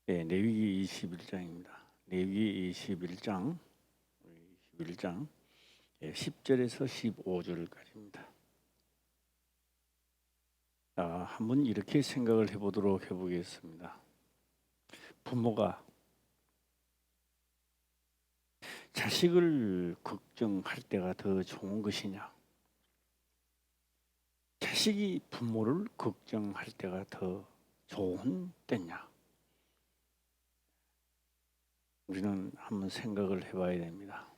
네, 레위기 21장입니다. 레위기 21장 10절에서 15절까지입니다. 한번 이렇게 생각을 해보겠습니다. 부모가 자식을 걱정할 때가 더 좋은 것이냐, 자식이 부모를 걱정할 때가 더 좋은 때냐, 우리는 한번 생각을 해봐야 됩니다.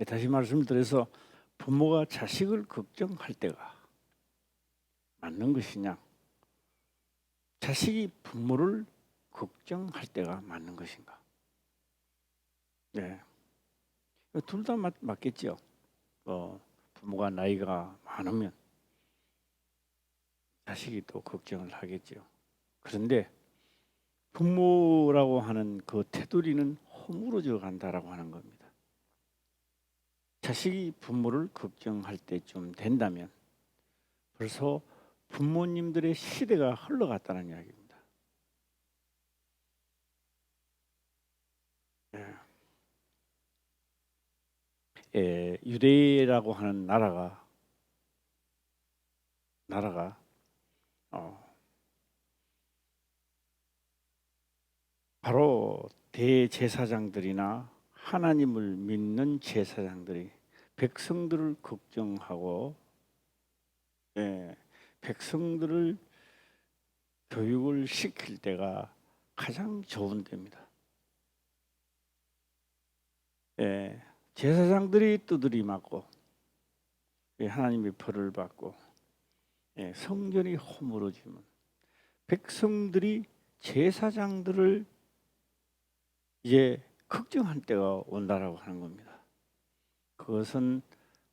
다시 말씀을 드려서 부모가 자식을 걱정할 때가 맞는 것이냐, 자식이 부모를 걱정할 때가 맞는 것인가? 네, 둘 다 맞겠죠. 부모가 나이가 많으면 자식이 또 걱정을 하겠죠. 그런데 부모라고 하는 그 테두리는 허물어져 간다라고 하는 겁니다. 자식이 부모를 걱정할 때쯤 된다면 벌써 부모님들의 시대가 흘러갔다는 이야기입니다. 유대라고 하는 나라가 바로 대제사장들이나 하나님을 믿는 제사장들이 백성들을 걱정하고 백성들을 교육을 시킬 때가 가장 좋은 때입니다. 제사장들이 두드리 맞고 하나님의 벌을 받고 성전이 허물어지면 백성들이 제사장들을 이제 걱정할 때가 온다라고 하는 겁니다. 그것은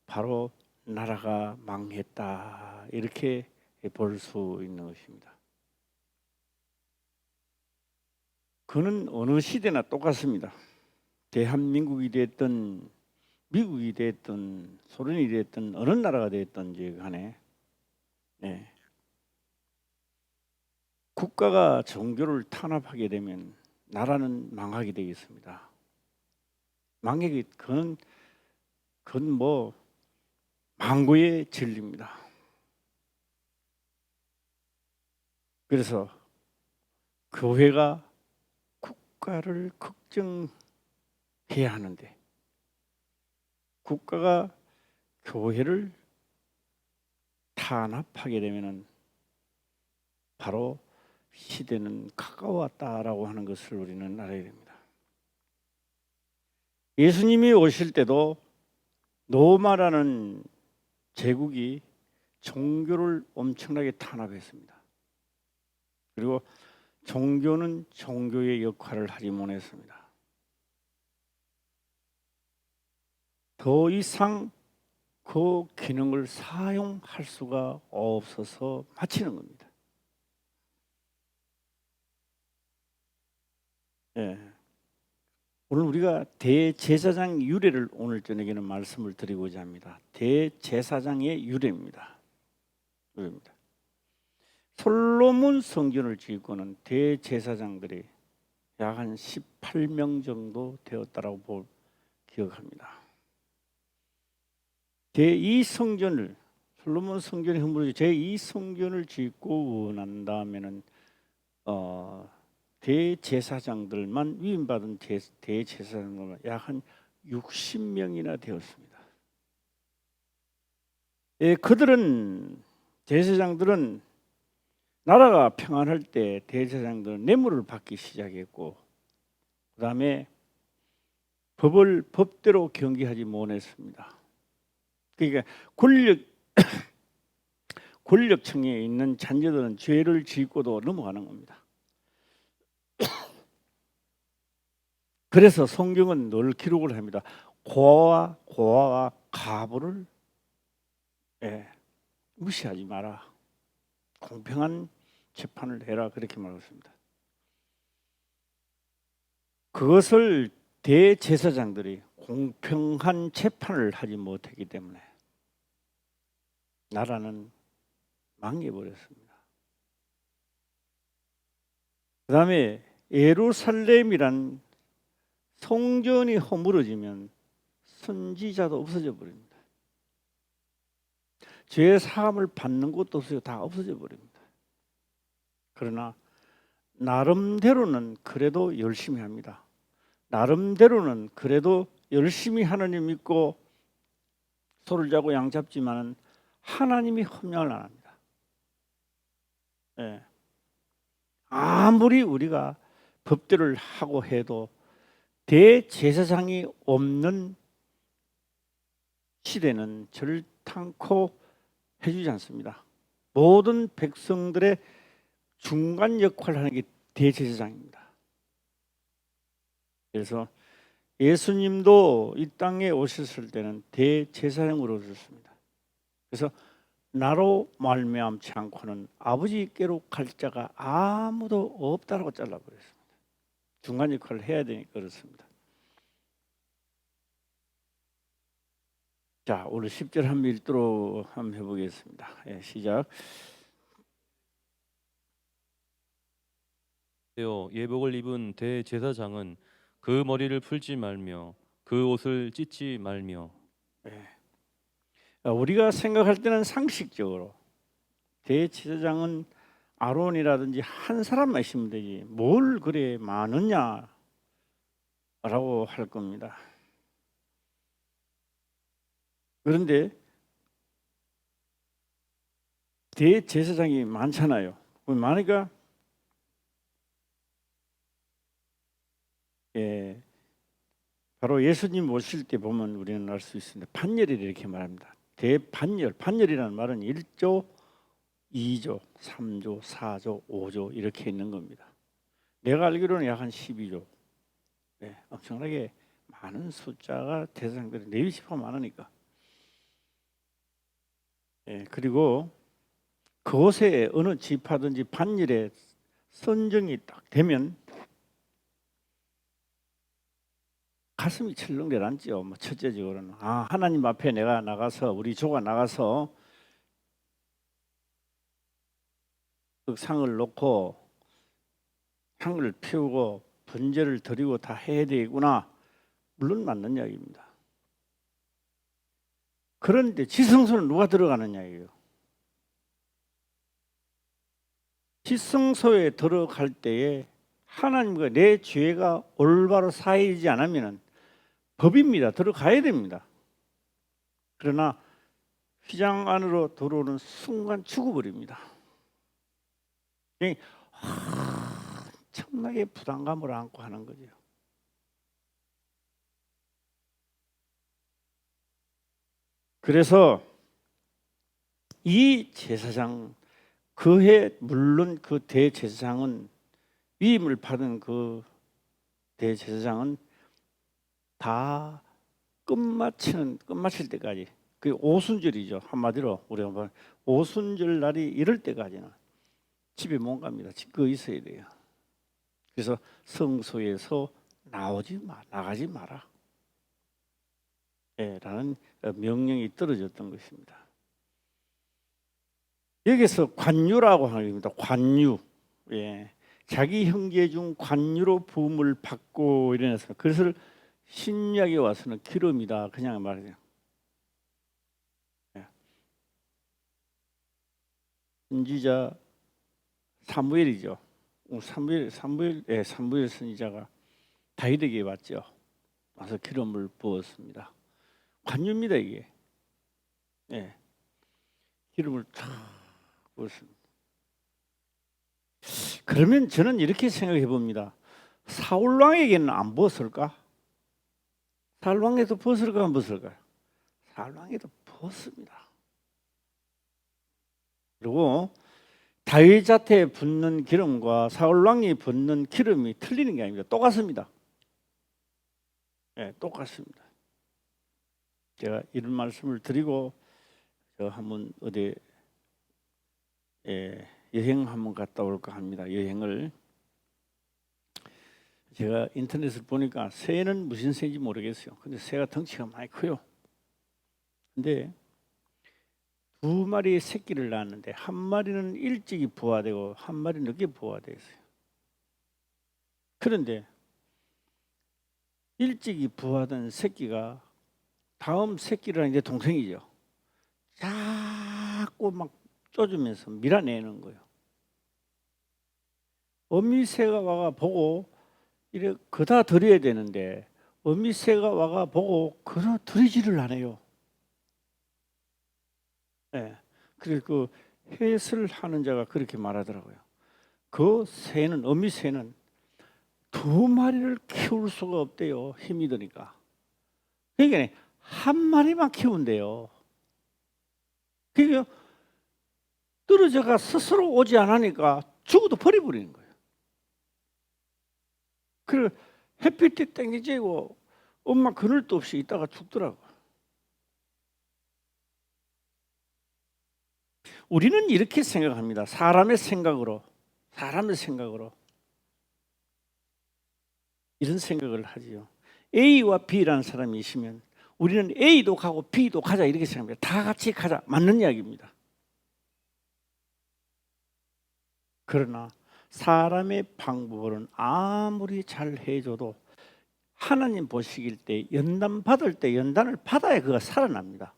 바로 나라가 망했다, 이렇게 볼 수 있는 것입니다. 그는 어느 시대나 똑같습니다. 대한민국이 됐든 미국이 됐든 소련이 됐든 어느 나라가 됐든지 간에 국가가 종교를 탄압하게 되면 나라는 망하게 되겠습니다. 그건 뭐 망고의 진리입니다. 그래서 교회가 국가를 걱정해야 하는데 국가가 교회를 탄압하게 되면은 바로 시대는 가까웠다라고 하는 것을 우리는 알아야 됩니다. 예수님이 오실 때도 로마라는 제국이 종교를 엄청나게 탄압했습니다. 그리고 종교는 종교의 역할을 하지 못했습니다. 더 이상 그 기능을 사용할 수가 없어서 마치는 겁니다. 오늘 우리가 대제사장 유래를 오늘 저녁에는 말씀을 드리고자 합니다. 대제사장의 유래입니다. 솔로몬 성전을 짓고는 대제사장들이 약 한 18명 정도 되었다라고 기억합니다. 제2성전을 솔로몬 성전이 허물어져 제2성전을 짓고 난 다음에는 대제사장들만 위임받은 대제사장들만 약 한 60명이나 되었습니다. 제사장들은 나라가 평안할 때 대제사장들은 뇌물을 받기 시작했고, 그 다음에 법을 법대로 경계하지 못했습니다. 그러니까 권력층에 있는 자녀들은 죄를 짓고도 넘어가는 겁니다. 그래서 성경은 늘 기록을 합니다. 고아가 가부를 무시하지 마라. 공평한 재판을 해라, 그렇게 말했습니다. 그것을 대제사장들이 공평한 재판을 하지 못했기 때문에 나라는 망해버렸습니다. 그다음에 예루살렘이란 성전이 허물어지면 선지자도 없어져 버립니다. 죄 사함을 받는 곳도 없어요. 다 없어져 버립니다. 그러나 나름대로는 그래도 열심히 합니다. 나름대로는 그래도 열심히 하나님 믿고 소를 자고 양 잡지만은 하나님이 협력을 안 합니다. 예. 아무리 우리가 법대로를 하고 해도 대제사장이 없는 시대는 절탄코 해주지 않습니다. 모든 백성들의 중간 역할을 하는 게 대제사장입니다. 그래서 예수님도 이 땅에 오셨을 때는 대제사장으로 오셨습니다. 그래서 나로 말미암지 않고는 아버지께로 갈 자가 아무도 없다라고 잘라버렸습니다. 중간 역할을 해야 되니까 그렇습니다. 자, 오늘 10절 한번 읽도록 한번 해보겠습니다. 예, 시작. 예복을 입은 대제사장은 그 머리를 풀지 말며 그 옷을 찢지 말며. 예. 우리가 생각할 때는 상식적으로 대제사장은 아론이라든지 한 사람만 있으면 되지 뭘 그래 많으냐라고 할 겁니다. 그런데 대제사장이 많잖아요. 많으니까 예, 바로 예수님 오실 때 보면 우리는 알 수 있습니다. 반열이라 이렇게 말합니다. 대반열, 반열이라는 말은 1조, 2조, 3조, 4조, 5조 이렇게 있는 겁니다. 내가 알기로는 약 한 12조. 네, 엄청나게 많은 숫자가 대상들이 레위 지파 많으니까. 예, 그리고 그곳에 어느 지파든지 반열에 선정이 딱 되면 가슴이 철렁 내려앉죠. 뭐 첫째적으로는 하나님 앞에 내가 나가서 우리 조가 나가서 그 상을 놓고 향을 피우고 번제를 드리고 다 해야 되구나. 물론 맞는 이야기입니다. 그런데 지성소는 누가 들어가느냐 이에요. 지성소에 들어갈 때에 하나님과 내 죄가 올바로 사해지지 않으면 법입니다. 들어가야 됩니다. 그러나 휘장 안으로 들어오는 순간 죽어버립니다. 엄청나게 부담감을 안고 하는 거죠. 그래서 이 제사장 그해 물론 그 대제사장은 위임을 받은 그 대제사장은 다 끝마칠 때까지 그게 오순절이죠. 한마디로 우리가 뭐 오순절 날이 이럴 때까지는 집에 못 갑니다. 집거 있어야 돼요. 그래서 성소에서 나가지 마라. 라는 명령이 떨어졌던 것입니다. 여기서 관유라고 하는 겁니다. 관유. 예. 자기 형제 중 관유로 부음을 받고 이래서 그것을 신약에 와서는 기름이다 그냥 말해요. 예. 선지자 사무엘이죠. 사무엘 선지자가 다윗에게 왔죠. 와서 기름을 부었습니다. 관유입니다 이게. 예. 기름을 쫙 부었습니다. 그러면 저는 이렇게 생각해 봅니다. 사울 왕에게는 안 부었을까? 사울 왕에도 부었을까 안 부었을까? 사울 왕에도 부었습니다. 그리고 다윗한테 붓는 기름과 사울 왕이 붓는 기름이 틀리는 게 아닙니다. 똑같습니다. 네, 똑같습니다. 제가 이런 말씀을 드리고 저 한번 어디 여행 한번 갔다 올까 합니다. 여행을 제가 인터넷을 보니까 새는 무슨 새인지 모르겠어요. 근데 새가 덩치가 많이 커요. 근데 두 마리의 새끼를 낳았는데 한 마리는 일찍이 부화되고 한 마리는 늦게 부화되었어요. 그런데 일찍이 부화된 새끼가 다음 새끼랑 이제 동생이죠. 자꾸 막 쪼주면서 밀어내는 거예요. 어미새가 와가 보고 이래 그다 들여야 되는데 어미새가 와가 보고 그다 들이지를 않아요. 네. 그래서 그 해설하는 자가 그렇게 말하더라고요. 그 새는 어미새는 두 마리를 키울 수가 없대요. 힘이 드니까. 그러니까 한 마리만 키운대요. 그러니까 떨어져가 스스로 오지 않으니까 죽어도 버려버리는 거예요. 그리고 햇빛이 땡기지고 엄마 그늘도 없이 있다가 죽더라고요. 우리는 이렇게 생각합니다. 사람의 생각으로 이런 생각을 하지요. A와 B라는 사람이 있으면 우리는 A도 가고 B도 가자 이렇게 생각합니다. 다 같이 가자. 맞는 이야기입니다. 그러나 사람의 방법으로는 아무리 잘 해줘도 하나님 보시길 때 연단 받을 때 연단을 받아야 그가 살아납니다.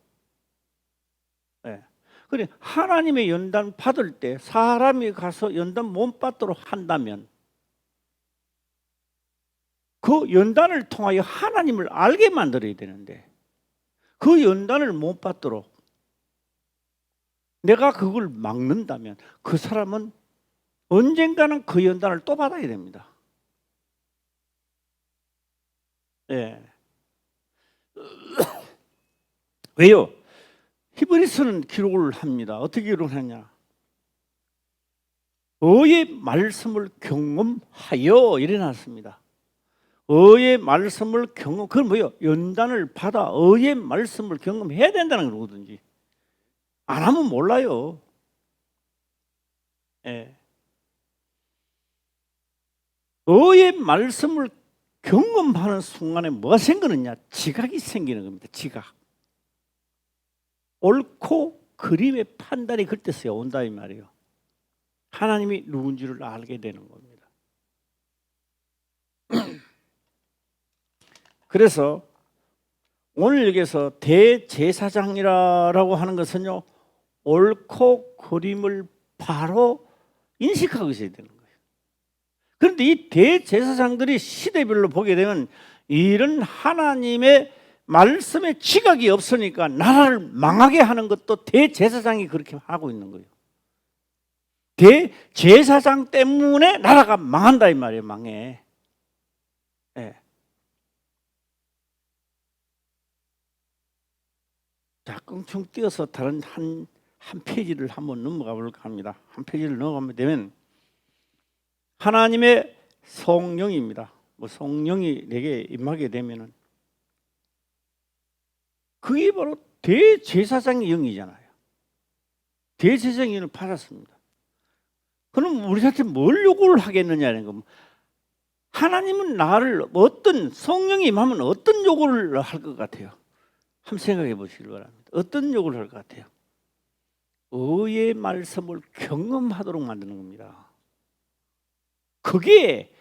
네. 그래 하나님의 연단 받을 때 사람이 가서 연단 못 받도록 한다면 그 연단을 통하여 하나님을 알게 만들어야 되는데 그 연단을 못 받도록 내가 그걸 막는다면 그 사람은 언젠가는 그 연단을 또 받아야 됩니다. 네. 왜요? 히브리서는 기록을 합니다. 어떻게 기록하냐? 의의 말씀을 경험하여 이래 놨습니다. 의의 말씀을 경험, 그건 뭐예요? 연단을 받아 의의 말씀을 경험해야 된다는 거거든요. 안 하면 몰라요. 예. 의의 말씀을 경험하는 순간에 뭐가 생기느냐? 지각이 생기는 겁니다. 지각. 옳고 그림의 판단이 그때서야 온다 이 말이에요. 하나님이 누군지를 알게 되는 겁니다. 그래서 오늘 여기서 대제사장이라고 하는 것은요, 옳고 그림을 바로 인식하고 있어야 되는 거예요. 그런데 이 대제사장들이 시대별로 보게 되면 이런 하나님의 말씀에 지각이 없으니까 나라를 망하게 하는 것도 대제사장이 그렇게 하고 있는 거예요. 대제사장 때문에 나라가 망한다 이 말이에요. 망해. 네. 자, 껑충 띄어서 다른 한 페이지를 한번 넘어가 볼까 합니다. 한 페이지를 넘어가면 되면 하나님의 성령입니다. 뭐 성령이 내게 임하게 되면은 그게 바로 대제사장의 영이잖아요. 대제사장의 영을 받았습니다. 그럼 우리한테 뭘 요구를 하겠느냐는 거. 하나님은 나를 어떤 성령이 임하면 어떤 요구를 할 것 같아요? 한번 생각해 보시기 바랍니다. 어떤 요구를 할 것 같아요? 의의 말씀을 경험하도록 만드는 겁니다. 그게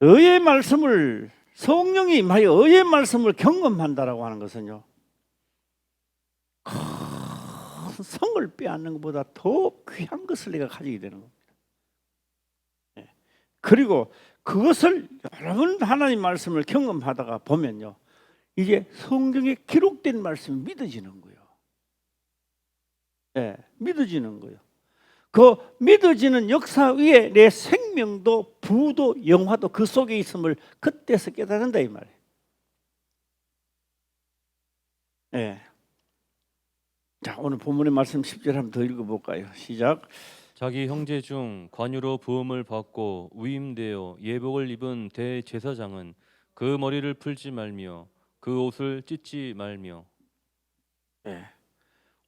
의의 말씀을 성령이 임하여 의의 말씀을 경험한다라고 하는 것은요, 큰 성을 빼앗는 것보다 더 귀한 것을 내가 가지게 되는 겁니다. 그리고 그것을 여러분 하나님 말씀을 경험하다가 보면요, 이제 성경에 기록된 말씀이 믿어지는 거예요. 네, 믿어지는 거예요. 그 믿어지는 역사 위에 내 생명도 부도 영화도 그 속에 있음을 그때서 깨닫는다 이 말이에요. 네. 자, 오늘 본문의 말씀 10절 한번 더 읽어볼까요? 시작. 자기 형제 중 관유로 부음을 받고 위임되어 예복을 입은 대제사장은 그 머리를 풀지 말며 그 옷을 찢지 말며. 네.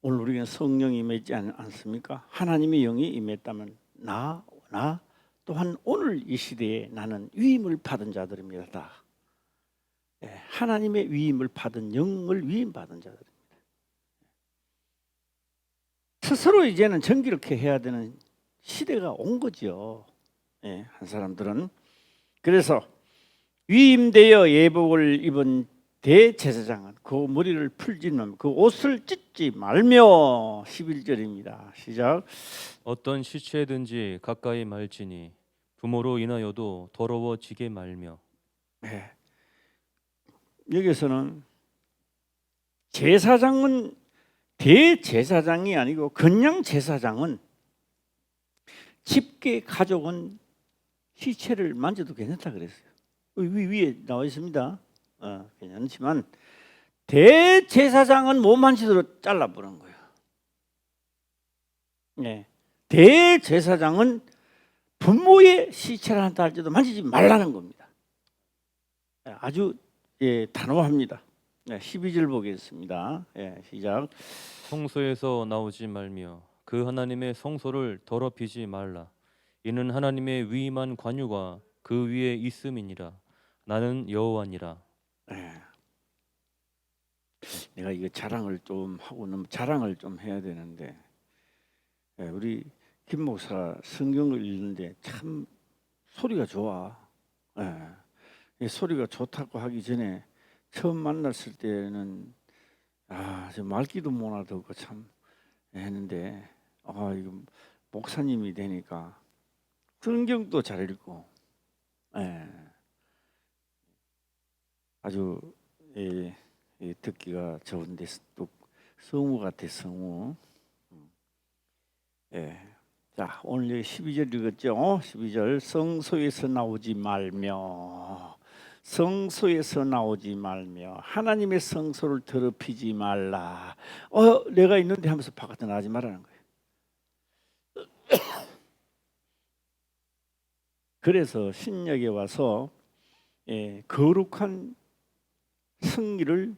오늘 우리가 성령이 임했지 않습니까? 하나님의 영이 임했다면 나 또한 오늘 이 시대에 나는 위임을 받은 자들입니다. 네. 하나님의 위임을 받은 영을 위임받은 자들입니다. 스스로 이제는 정기롭게 해야 되는 시대가 온 거죠. 네. 한 사람들은 그래서 위임되어 예복을 입은 대제사장은 그 머리를 풀지 말며 그 옷을 찢지 말며 11절입니다. 시작. 어떤 시체든지 가까이 말지니 부모로 인하여도 더러워지게 말며. 네. 여기서는 제사장은 대제사장이 아니고 그냥 제사장은 집계 가족은 시체를 만져도 괜찮다 그랬어요. 위에 나와 있습니다. 괜찮지만 대제사장은 못 만지도록 잘라버린 거예요. 네. 대제사장은 부모의 시체를 한다 할지도 만지지 말라는 겁니다. 아주 단호합니다. 12절 보겠습니다. 시작. 성소에서 나오지 말며 그 하나님의 성소를 더럽히지 말라. 이는 하나님의 위임한 관유가 그 위에 있음이니라. 나는 여호와니라. 내가 이거 자랑을 좀 하고는 자랑을 좀 해야 되는데 우리 김 목사 성경을 읽는데 참 소리가 좋아. 이 소리가 좋다고 하기 전에 처음 만났을 때는 저 말귀도 못 알아듣고 참 했는데 이거 목사님이 되니까 성경도 잘 읽고 아주 듣기가 좋은데 또 성우 같아 성우. 자 오늘 여기 12절 읽었죠. 12절 성소에서 나오지 말며 성소에서 나오지 말며 하나님의 성소를 더럽히지 말라. 내가 있는데 하면서 바깥에 나가지 말라는 거예요. 그래서 신약에 와서 거룩한 성기를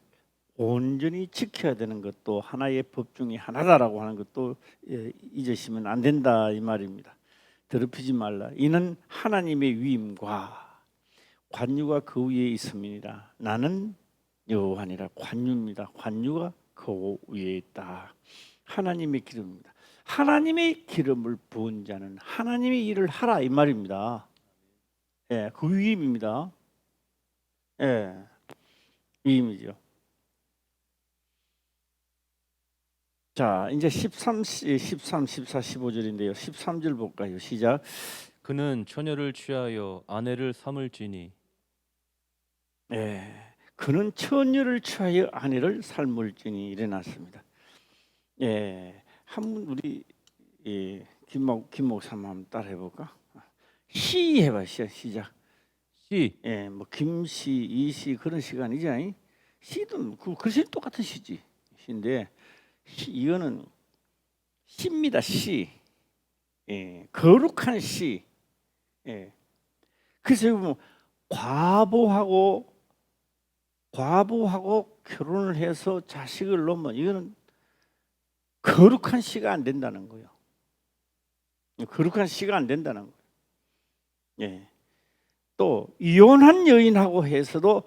온전히 지켜야 되는 것도 하나의 법 중에 하나다라고 하는 것도 잊으시면 안 된다 이 말입니다. 더럽히지 말라. 이는 하나님의 위임과 관유가 그 위에 있음이니라. 나는 여호와니라. 관유입니다. 관유가 그 위에 있다. 하나님의 기름입니다. 하나님의 기름을 부은 자는 하나님의 일을 하라 이 말입니다. 그 위임입니다. 위임이죠. 자, 이제 13, 14, 15절인데요. 13절 볼까요? 시작. 그는 처녀를 취하여 아내를 삼을지니. 그는 처녀를 취하여 아내를 삶을지니 일어났습니다. 한번 우리 김 목사님 한번 따라해 볼까? 시 해봐. 시작. 시. 뭐 김시, 이시 그런 시가 아니지. 시도 그 글씨 똑같은 시지. 시인데 이거는 시입니다. 시. 거룩한 시. 그래서 보면 과부하고 결혼을 해서 자식을 놓으면 이거는 거룩한 시가 안 된다는 거예요. 거룩한 시가 안 된다는 거예요. 또 이혼한 여인하고 해서도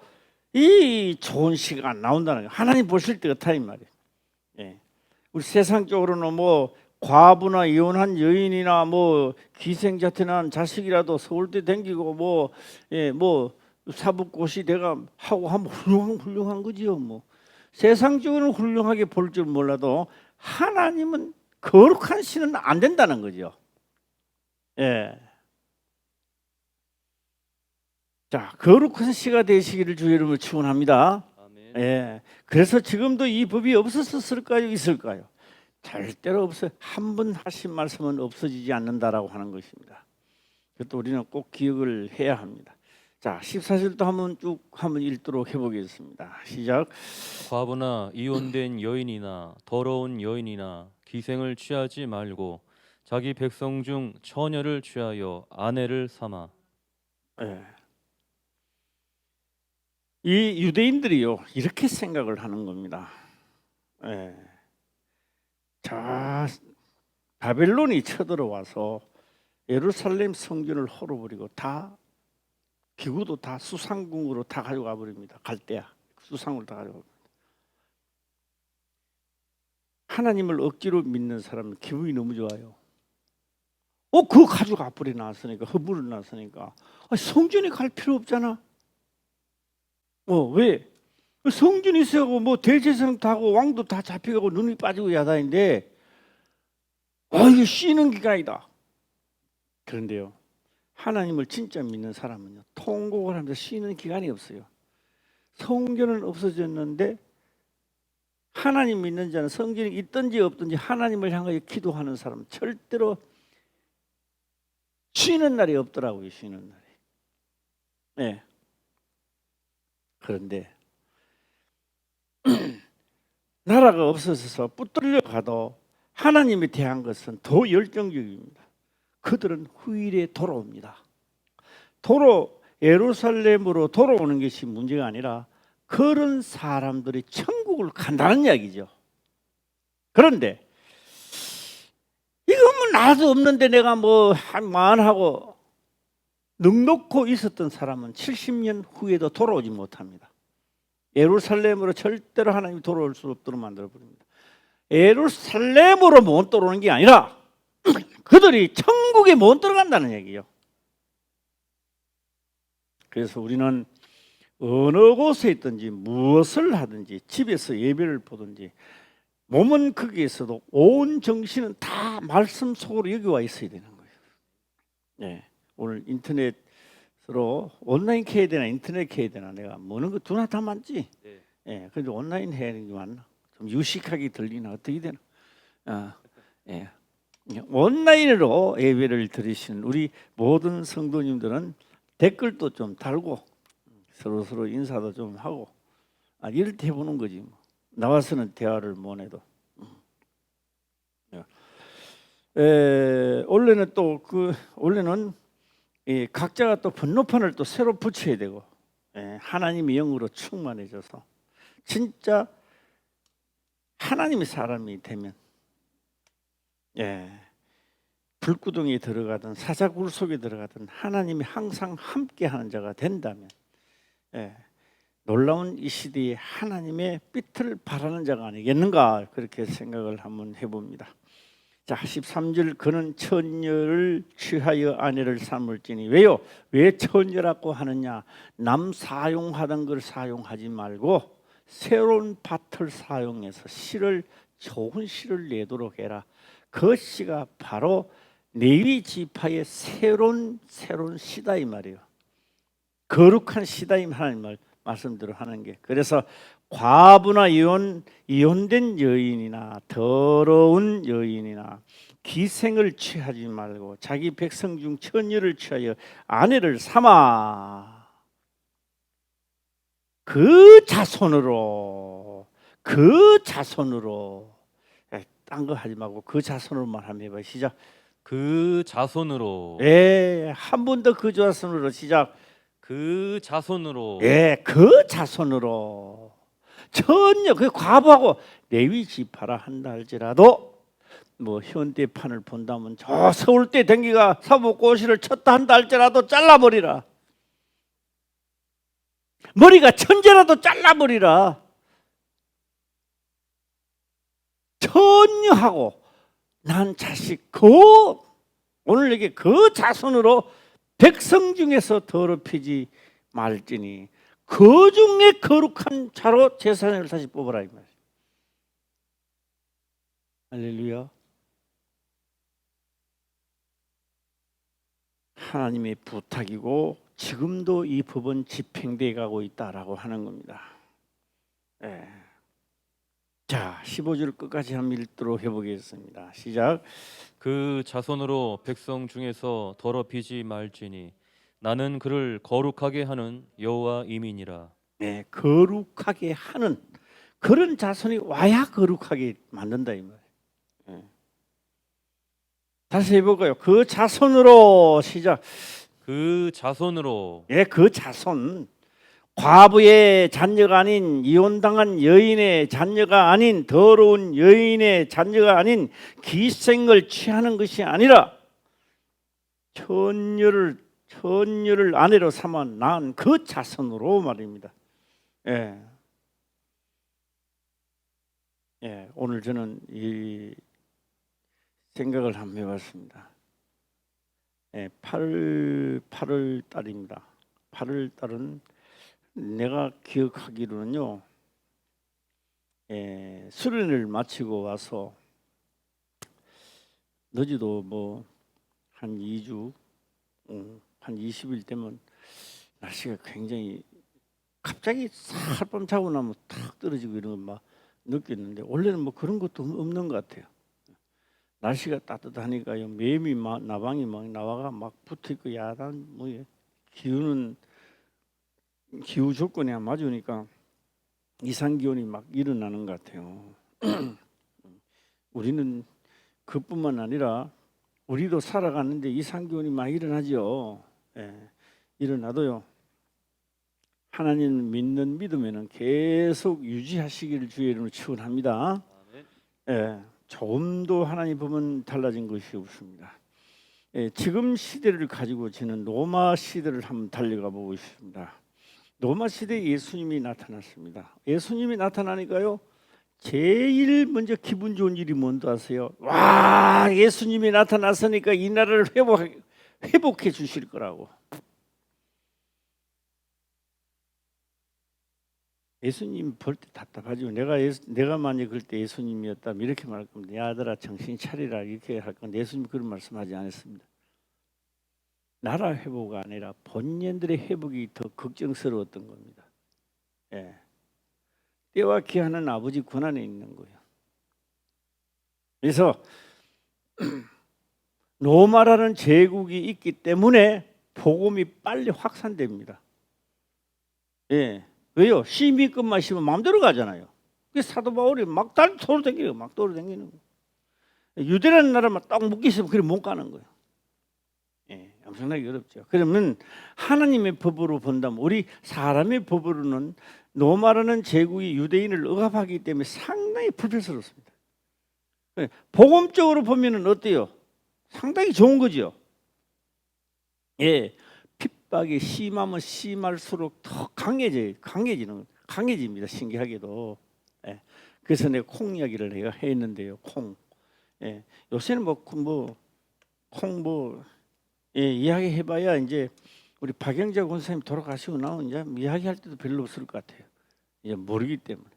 이 좋은 시가 안 나온다는 거예요. 하나님 보실 때 어떠한 말이에요. 우리 세상적으로는 뭐 과부나 이혼한 여인이나 뭐 기생자태난 자식이라도 서울대 댕기고 뭐 사법고시 대가 하고 하면 훌륭한 거지요. 뭐 세상적으로는 훌륭하게 볼 줄 몰라도 하나님은 거룩한 시는 안 된다는 거죠. 자, 거룩한 시가 되시기를 주의 이름으로 축원합니다. 아멘. 그래서 지금도 이 법이 없었을까요? 있을까요? 절대로 없어요. 한 번 하신 말씀은 없어지지 않는다라고 하는 것입니다. 그것도 우리는 꼭 기억을 해야 합니다. 자, 14절도 한번 읽도록 해보겠습니다. 시작. 과부나 이혼된 여인이나 더러운 여인이나 기생을 취하지 말고 자기 백성 중 처녀를 취하여 아내를 삼아. 이 유대인들이요 이렇게 생각을 하는 겁니다. 자, 바벨론이 쳐들어와서 예루살렘 성전을 헐어버리고 다 기구도 다 수상궁으로 다 가져가 버립니다. 갈대야 수상으로 다 가져가 버립니다. 하나님을 억지로 믿는 사람은 기분이 너무 좋아요. 그거 가지고 앞불이 나왔으니까, 허물이 나왔으니까 성전에 갈 필요 없잖아. 왜? 성전이 있어고 뭐 대제사장 타고 왕도 다 잡혀가고 눈이 빠지고 야단인데 이게 쉬는 기간이다. 그런데요, 하나님을 진짜 믿는 사람은요, 통곡을 하면서 쉬는 기간이 없어요. 성전은 없어졌는데 하나님 믿는 자는 성전이 있든지 없든지 하나님을 향하여 기도하는 사람은 절대로 쉬는 날이 없더라고요. 쉬는 날이. 네. 그런데 나라가 없어져서 붙들려 가도 하나님에 대한 것은 더 열정적입니다. 그들은 후일에 돌아옵니다. 예루살렘으로 돌아오는 것이 문제가 아니라 그런 사람들이 천국을 간다는 이야기죠. 그런데 이거 뭐 나도 없는데 내가 뭐 만하고 넉넉고 있었던 사람은 70년 후에도 돌아오지 못합니다. 예루살렘으로 절대로 하나님이 돌아올 수 없도록 만들어버립니다. 예루살렘으로 못 돌아오는 게 아니라 그들이 천국에 못 들어간다는 얘기예요. 그래서 우리는 어느 곳에 있든지 무엇을 하든지 집에서 예배를 보든지 몸은 거기에서도 온 정신은 다 말씀 속으로 여기 와 있어야 되는 거예요. 네. 오늘 인터넷으로 온라인 해야 되나 인터넷 해야 되나 내가 뭐는 거 두나 다 맞지? 네. 예, 그래도 온라인 해야 되는 게 맞나? 좀 유식하게 들리나 어떻게 되나? 예. 온라인으로 예배를 드리시는 우리 모든 성도님들은 댓글도 좀 달고 서로 인사도 좀 하고 이럴 때 해보는 거지 뭐. 나와서는 대화를 못 해도. 원래는 또 원래는 각자가 또 번호판을 또 새로 붙여야 되고 하나님의 영으로 충만해져서 진짜 하나님의 사람이 되면 불구덩이에 들어가든 사자굴 속에 들어가든 하나님이 항상 함께하는 자가 된다면 놀라운 이 시대에 하나님의 빛을 발하는 자가 아니겠는가 그렇게 생각을 한번 해봅니다. 자 13절 그는 처녀를 취하여 아내를 삼을지니 왜요? 왜 처녀라고 하느냐? 남 사용하던 걸 사용하지 말고 새로운 밭을 사용해서 좋은 씨를 내도록 해라. 그 씨가 바로 레위 지파의 새로운 씨다 이 말이에요. 거룩한 씨다 이 하나님 말씀대로 하는 게. 그래서 과부나 이혼된 여인이나 더러운 여인이나 기생을 취하지 말고 자기 백성 중 처녀를 취하여 아내를 삼아 그 자손으로 딴 거 하지 말고 그 자손으로만 한번 해봐. 시작. 그 자손으로. 한 번 더 그 자손으로 시작. 그 자손으로. 그 자손으로. 전혀 그 과부하고 레위 지파라 한다 할지라도 뭐 현대판을 본다면 저 서울대 댕기가 사법고시를 쳤다 한다 할지라도 잘라버리라. 머리가 천재라도 잘라버리라. 전혀 하고 난 자식 오늘 여기 그 자손으로 백성 중에서 더럽히지 말지니 그 중에 거룩한 자로 제사장을 다시 뽑아라 이 말이에요. 할렐루야. 하나님의 부탁이고 지금도 이 법은 집행돼 가고 있다라고 하는 겁니다. 자 15절 끝까지 한번 읽도록 해보겠습니다. 시작. 그 자손으로 백성 중에서 더럽히지 말지니 나는 그를 거룩하게 하는 여호와 이민이라. 거룩하게 하는 그런 자손이 와야 거룩하게 만든다 이 말이에요. 다시 해볼까요? 그 자손으로 시작. 그 자손으로. 그 자손. 과부의 자녀가 아닌 이혼당한 여인의 자녀가 아닌 더러운 여인의 자녀가 아닌 기생을 취하는 것이 아니라 처녀를 아내로 삼아 낳은 그 자손으로 말입니다. 오늘 저는 이 생각을 한번 해봤습니다. 8월 달입니다. 8월 달은 내가 기억하기로는요, 수련을 마치고 와서 늦어도 뭐 한 2주, 한 20일 되면 날씨가 굉장히 갑자기 살밤 자고 나면 탁 떨어지고 이런 걸 막 느꼈는데 원래는 뭐 그런 것도 없는 것 같아요. 날씨가 따뜻하니까요, 매미 나방이 막 나와가 막 붙어 있고 야단 뭐 기후는 기후 조건에 안 맞으니까 이상 기온이 막 일어나는 것 같아요. 우리는 그뿐만 아니라 우리도 살아가는데 이상 기온이 많이 일어나죠. 일어나도요, 하나님 믿는 믿음에는 계속 유지하시기를 주의 이름으로 축원합니다. 조금도 하나님 보면 달라진 것이 없습니다. 지금 시대를 가지고 지는 로마 시대를 한번 달려가 보고 있습니다. 로마 시대에 예수님이 나타났습니다. 예수님이 나타나니까요, 제일 먼저 기분 좋은 일이 뭔지 아세요? 와, 예수님이 나타났으니까 이 나라를 회복해 주실 거라고. 예수님 볼 때 답답하죠. 내가 만약 그럴 때 예수님이었다면 이렇게 말할 겁니다. 야, 아들아 정신 차리라 이렇게 할 건데 예수님 그런 말씀하지 않았습니다. 나라 회복이 아니라 본인들의 회복이 더 걱정스러웠던 겁니다. 때와 기하는 아버지 권한에 있는 거예요. 그래서 로마라는 제국이 있기 때문에 복음이 빨리 확산됩니다. 왜요? 시민권만 있으면 마음대로 가잖아요. 사도 바울이 막 돌아다니는 거예요. 유대라는 나라만 딱 묶여 있으면 그래 못 가는 거예요. 엄청나게 어렵죠. 그러면 하나님의 법으로 본다면, 우리 사람의 법으로는 로마라는 제국이 유대인을 억압하기 때문에 상당히 불편스럽습니다. 복음적으로 보면은 어때요? 상당히 좋은 거죠. 핍박이 심하면 심할수록 더 강해집니다. 신기하게도. 그래서 내가 콩 이야기를 내가 했는데요. 콩. 요새는 콩 이야기 해봐야 이제 우리 박영자 권사님 돌아가시고 나면 이제 이야기할 때도 별로 없을 것 같아요. 이제 모르기 때문에.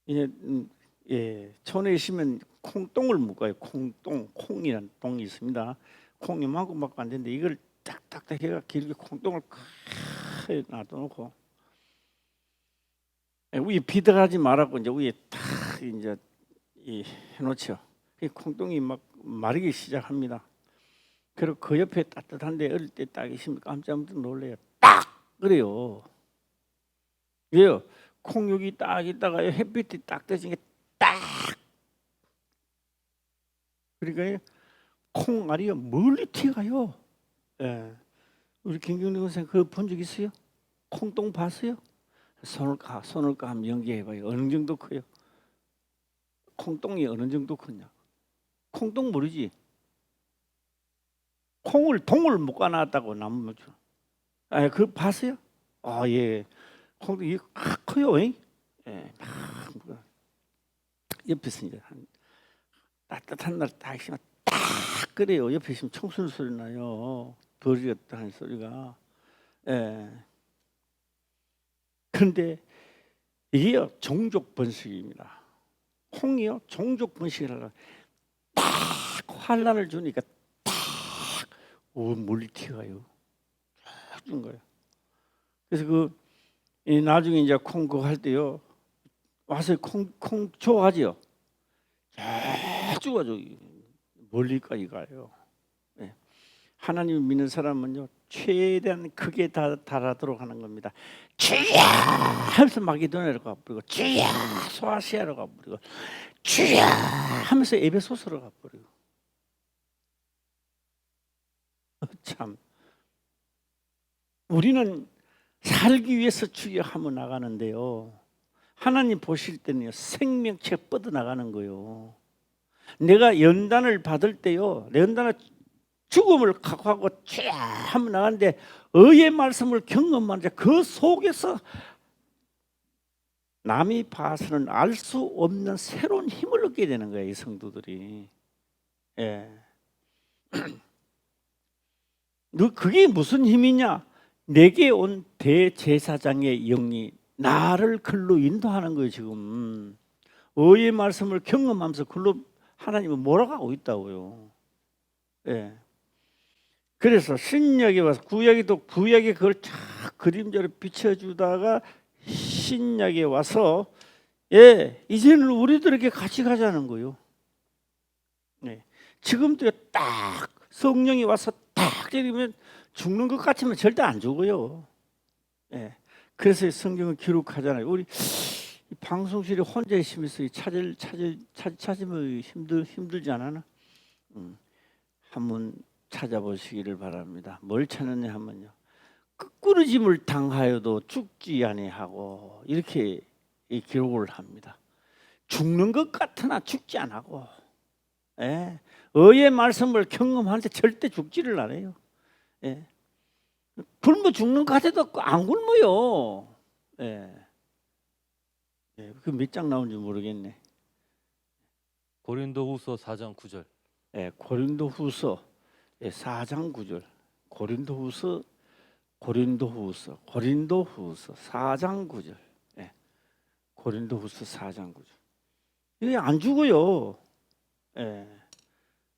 이제 촌에 있으면 콩똥을 묶어요. 콩이라는 똥이 있습니다. 콩이 만큼밖에 안 되는데 이걸 딱딱딱 해가 길게 콩똥을 크게 놔둬놓고 위에 비덕하지 말라고 이제 위에 탁 이제 해놓죠. 콩똥이 막 마르기 시작합니다. 그리고 그 옆에 따뜻한데 어릴 때 딱 있으면 깜짝 놀래요. 딱 그래요. 왜요? 콩육이 딱 있다가 햇빛이 딱 떠지는 게 딱. 그러니까 콩알이요 멀리 튀어가요. 우리 김경래 선생 그거 본 적 있어요? 콩똥 봤어요? 손을 한번 연기해봐요. 어느 정도 커요? 콩똥이 어느 정도 크냐? 콩똥 모르지? 동을 묶어놨다고 나무. 그거 봤어요? 예. 콩똥이 커요. 옆에서 이제 따뜻한 날 딱 있으면 딱 그래요. 옆에 있으면 청순 소리 나요. 버리겠다 하는 소리가. 그런데 이게요 종족 번식입니다. 콩이요 종족 번식을 하다가 딱 환란을 주니까 딱 멀리 튀어가요. 쭉 준 거예요. 그래서 나중에 이제 콩 그거 할 때요 와서 콩 좋아하지요. 쭉 가죠. 멀리까지 가요. 하나님 믿는 사람은요 최대한 크게 달하도록 하는 겁니다. 주야 하면서 마게도냐로 가버리고, 주야 소아시아로 가버리고, 주야 하면서 에베소서로 가버리고. 참 우리는 살기 위해서 주여 하며 나가는데요, 하나님 보실 때는요 생명체 뻗어 나가는 거예요. 내가 연단을 받을 때요, 연단을 죽음을 각오하고 쫙 하면 나가는데 의의 말씀을 경험하는데 그 속에서 남이 봐서는 알 수 없는 새로운 힘을 얻게 되는 거예요, 이 성도들이. 그게 무슨 힘이냐? 내게 온 대제사장의 영이 나를 글로 인도하는 거예요. 지금 의의 말씀을 경험하면서 글로 하나님은 몰아가고 있다고요. 예. 그래서 신약에 와서 구약에 그걸 쫙 그림자로 비춰주다가 신약에 와서 이제는 우리들에게 같이 가자는 거예요. 네. 지금도 딱 성령이 와서 딱 때리면 죽는 것 같지만 절대 안 죽어요. 예. 그래서 성경을 기록하잖아요. 우리 방송실에 혼자 있으면서 찾으면 힘들지 않나? 한번 찾아보시기를 바랍니다. 뭘 찾느냐 하면요, 끄꾸러짐을 당하여도 죽지 아니하고 이렇게 기록을 합니다. 죽는 것 같으나 죽지 않고, 의의 말씀을 경험하는데 절대 죽지를 않아요. 굶어 죽는 것 같아도 안 굶어요. 그 몇 장 나온지 모르겠네. 고린도후서 4장 9절. 고린도후서 4장 9절. 고린도후서 4장 9절. 고린도후서 4장 9절. 이게 안 죽어요.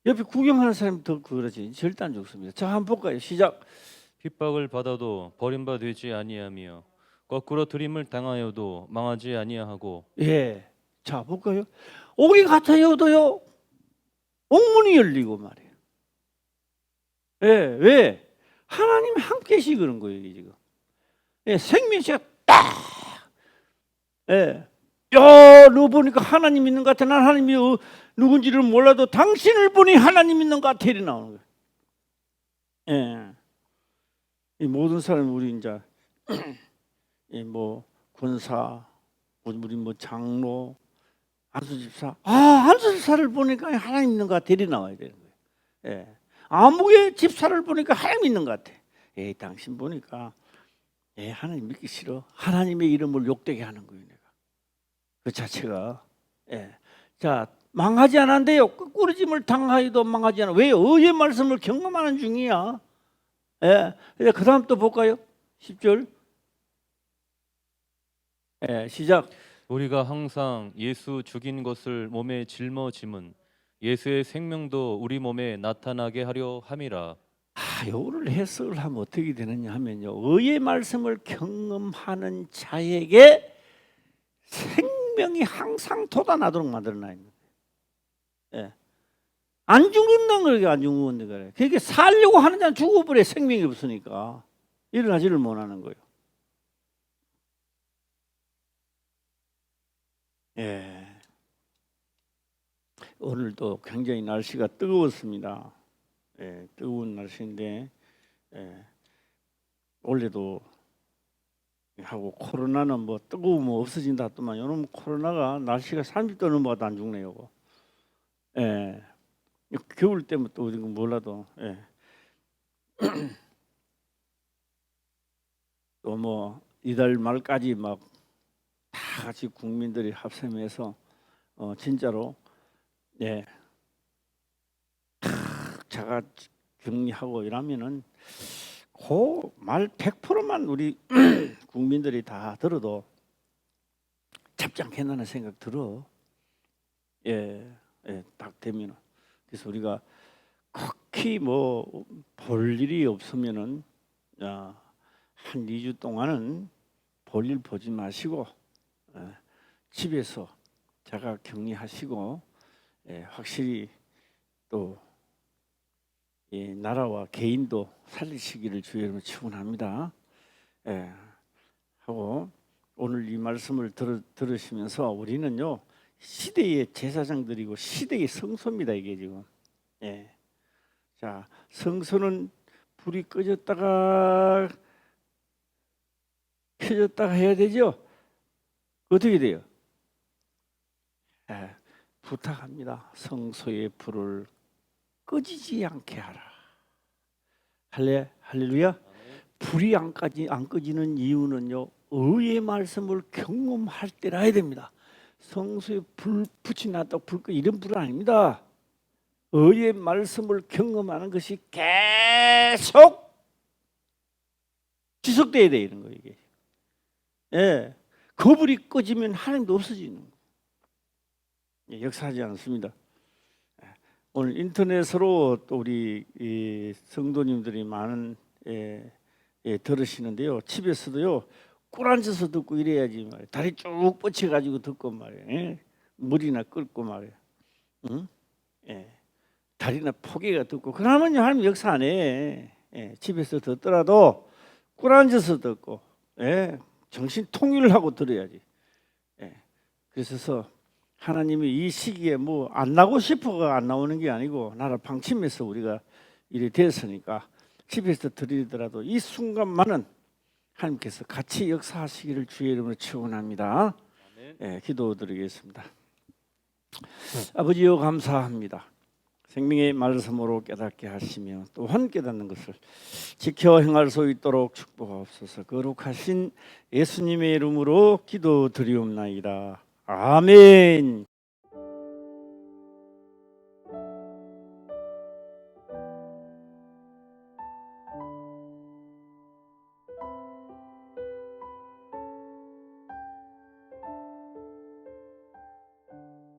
옆에 구경하는 사람이 더 그러지. 절대 안 죽습니다. 자, 한번 볼까요? 시작. 핍박을 받아도 버림받지 아니하며 거꾸로 들임을 당하여도 망하지 아니하고. 자, 볼까요? 오기 같아요도요, 옥문이 열리고 말이에요. 왜? 하나님이 함께 계시 그런 거예요, 이게 지금. 생명체가 딱. 너 보니까 하나님 있는 것 같아. 난 하나님이 누군지를 몰라도 당신을 보니 하나님 있는 것 같아. 이렇게 나오는 거예요. 이 모든 사람 우리 이제 뭐 권사, 우리 뭐 장로, 안수집사, 안수집사를 보니까 하나님 있는 것 같아. 이렇게 나와야 되는 거예요. 아무개 집사를 보니까 하나님 있는 것 같아. 당신 보니까 하나님 믿기 싫어. 하나님의 이름을 욕되게 하는 거예요. 내가 그 자체가. 자, 망하지 않았는데요, 끄꾸러짐을 당하여도 망하지 않아. 왜요? 의의 말씀을 경험하는 중이야. 그 다음 또 볼까요? 10절. 시작. 우리가 항상 예수 죽인 것을 몸에 짊어짐은 예수의 생명도 우리 몸에 나타나게 하려 함이라. 요거를 해석을 하면 어떻게 되느냐 하면요, 의의 말씀을 경험하는 자에게 생명이 항상 돋아나도록 만들어놔요. 안 죽는다는 거예요. 안 죽는다는 거예요. 그러니까 살려고 하는 자는 죽어버려. 생명이 없으니까 일어나지를 못하는 거예요. 오늘도 굉장히 날씨가 뜨거웠습니다. 뜨거운 날씨인데 원래도 하고 코로나는 뭐 뜨거우면 없어진다 했더만 요놈 코로나가 날씨가 30도 넘어가도 안 죽네요. 겨울 때면 또 어딘가 몰라도 또 뭐 이달 말까지 막 다 같이 국민들이 합심해서 진짜로 자가 격리하고 이러면은 그 말 100%만 우리 국민들이 다 들어도 잡지 않겠나는 생각 들어. 딱 되면은. 그래서 우리가 극히 뭐 볼 일이 없으면은 한 2주 동안은 볼 일 보지 마시고 집에서 자가 격리하시고 확실히 또 나라와 개인도 살리시기를 주의 이름으로 축원합니다. 하고 오늘 이 말씀을 들으시면서 우리는요, 시대의 제사장들이고 시대의 성소입니다. 이게 지금. 자, 성소는 불이 꺼졌다가 켜졌다가 해야 되죠. 어떻게 돼요? 부탁합니다. 성소의 불을 꺼지지 않게 하라. 할렐루야. 불이 안 꺼지는 이유는요, 의의 말씀을 경험할 때라 해야 됩니다. 성소에 불 붙여놨다고 불 꺼, 이런 불은 아닙니다. 의의 말씀을 경험하는 것이 계속 지속돼야 되는 거예요. 이게. 예, 그 불이 꺼지면 하나님도 없어지는 거예요. 예, 역사하지 않습니다. 오늘 인터넷으로 또 우리 이 성도님들이 많은 들으시는데요. 집에서도요 꿀 앉아서 듣고 이래야지 말이에요. 다리 쭉 뻗쳐가지고 듣고 말이에요. 예? 머리나 끌고 말이에요. 응? 예. 다리나 포개가 듣고 그러면요 하나님 역사 안 해. 예. 집에서 듣더라도 꿀 앉아서 듣고 예. 정신 통일을 하고 들어야지. 예. 그래서 하나님이 이 시기에 뭐 안 나고 싶어가 안 나오는 게 아니고 나라 방침에서 우리가 일이 됐으니까 집에서 들으더라도 이 순간만은 하나님께서 같이 역사하시기를 주의 이름으로 축원합니다. 예, 기도드리겠습니다. 아버지여 감사합니다. 생명의 말씀으로 깨닫게 하시며 또한 깨닫는 것을 지켜 행할 수 있도록 축복하옵소서. 거룩하신 예수님의 이름으로 기도드리옵나이다. 아멘.